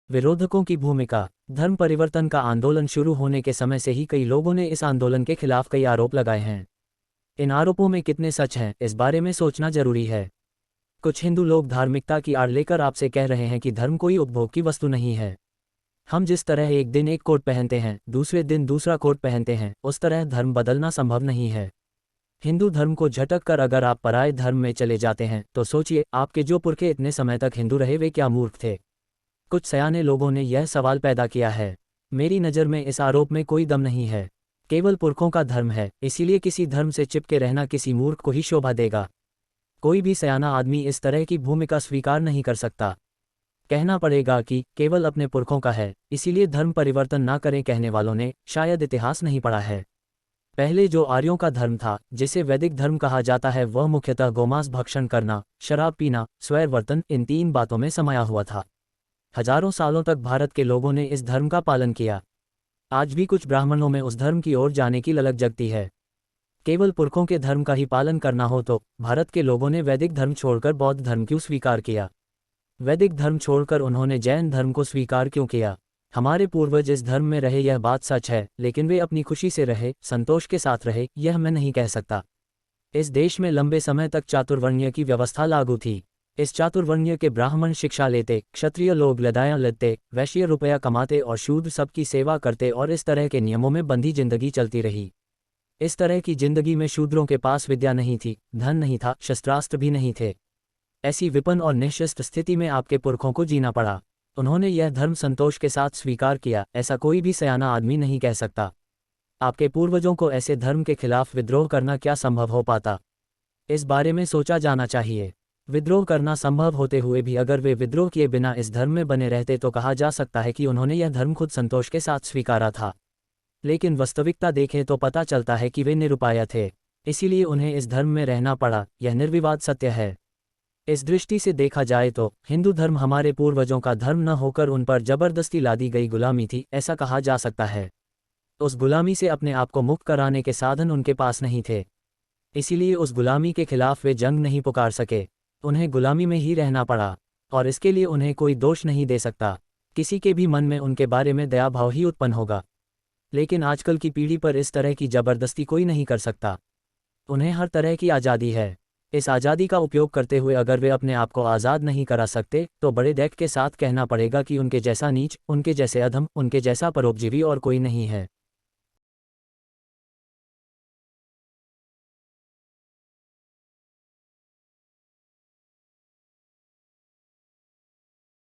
विरोधकों की भूमिका। धर्म परिवर्तन का आंदोलन शुरू होने के समय से ही कई लोगों ने इस आंदोलन के खिलाफ कई आरोप लगाए हैं। इन आरोपों में कितने सच हैं, इस बारे में सोचना जरूरी है। कुछ हिंदू लोग धार्मिकता की आड़ लेकर आपसे कह रहे हैं कि धर्म कोई उपभोग की वस्तु नहीं है। हम जिस तरह एक दिन एक कोट पहनते हैं, दूसरे दिन दूसरा कोट पहनते हैं, उस तरह धर्म बदलना संभव नहीं है। हिंदू धर्म को झटक कर अगर आप पराये धर्म में चले जाते हैं तो सोचिए, आपके जो पुरखे इतने समय तक हिंदू रहे वे क्या मूर्ख थे। कुछ सयाने लोगों ने यह सवाल पैदा किया है। मेरी नज़र में इस आरोप में कोई दम नहीं है। केवल पुरखों का धर्म है, इसीलिए किसी धर्म से चिपके रहना किसी मूर्ख को ही शोभा देगा। कोई भी सयाना आदमी इस तरह की भूमिका स्वीकार नहीं कर सकता। कहना पड़ेगा कि केवल अपने पुरखों का है, इसीलिए धर्म परिवर्तन ना करें कहने वालों ने शायद इतिहास नहीं पढ़ा है। पहले जो आर्यों का धर्म था, जिसे वैदिक धर्म कहा जाता है, वह मुख्यतः गोमांस भक्षण करना, शराब पीना, स्वैरवर्तन, इन 3 बातों में समाया हुआ था। हजारों सालों तक भारत के लोगों ने इस धर्म का पालन किया। आज भी कुछ ब्राह्मणों में उस धर्म की ओर जाने की ललक जगती है। केवल पुरखों के धर्म का ही पालन करना हो तो भारत के लोगों ने वैदिक धर्म छोड़कर बौद्ध धर्म क्यों स्वीकार किया? वैदिक धर्म छोड़कर उन्होंने जैन धर्म को स्वीकार क्यों किया? हमारे पूर्वज इस धर्म में रहे, यह बात सच है, लेकिन वे अपनी खुशी से रहे, संतोष के साथ रहे, यह मैं नहीं कह सकता। इस देश में लंबे समय तक चातुर्वर्ण्य की व्यवस्था लागू थी। इस चातुर्वर्ण्य के ब्राह्मण शिक्षा लेते, क्षत्रिय लोग लदायां लेते, वैश्य रुपया कमाते और शूद्र सबकी सेवा करते, और इस तरह के नियमों में बंधी जिंदगी चलती रही। इस तरह की जिंदगी में शूद्रों के पास विद्या नहीं थी, धन नहीं था, शस्त्रास्त्र भी नहीं थे। ऐसी विपन्न और निःशस्त्र स्थिति में आपके पुरखों को जीना पड़ा। उन्होंने यह धर्म संतोष के साथ स्वीकार किया, ऐसा कोई भी सयाना आदमी नहीं कह सकता। आपके पूर्वजों को ऐसे धर्म के खिलाफ विद्रोह करना क्या संभव हो पाता? इस बारे में सोचा जाना चाहिए। विद्रोह करना संभव होते हुए भी अगर वे विद्रोह किए बिना इस धर्म में बने रहते तो कहा जा सकता है कि उन्होंने यह धर्म खुद संतोष के साथ स्वीकारा था। लेकिन वास्तविकता देखें तो पता चलता है कि वे निरुपाय थे, इसीलिए उन्हें इस धर्म में रहना पड़ा। यह निर्विवाद सत्य है। इस दृष्टि से देखा जाए तो हिंदू धर्म हमारे पूर्वजों का धर्म न होकर उन पर जबरदस्ती लादी गई गुलामी थी, ऐसा कहा जा सकता है। उस गुलामी से अपने आप को मुक्त कराने के साधन उनके पास नहीं थे, इसीलिए उस गुलामी के खिलाफ वे जंग नहीं पुकार सके। उन्हें गुलामी में ही रहना पड़ा, और इसके लिए उन्हें कोई दोष नहीं दे सकता। किसी के भी मन में उनके बारे में दया भाव ही उत्पन्न होगा। लेकिन आजकल की पीढ़ी पर इस तरह की जबरदस्ती कोई नहीं कर सकता। उन्हें हर तरह की आज़ादी है। इस आज़ादी का उपयोग करते हुए अगर वे अपने आप को आज़ाद नहीं करा सकते तो बड़े दैख के साथ कहना पड़ेगा कि उनके जैसा नीच, उनके जैसे अधम, उनके जैसा परोपजीवी और कोई नहीं है।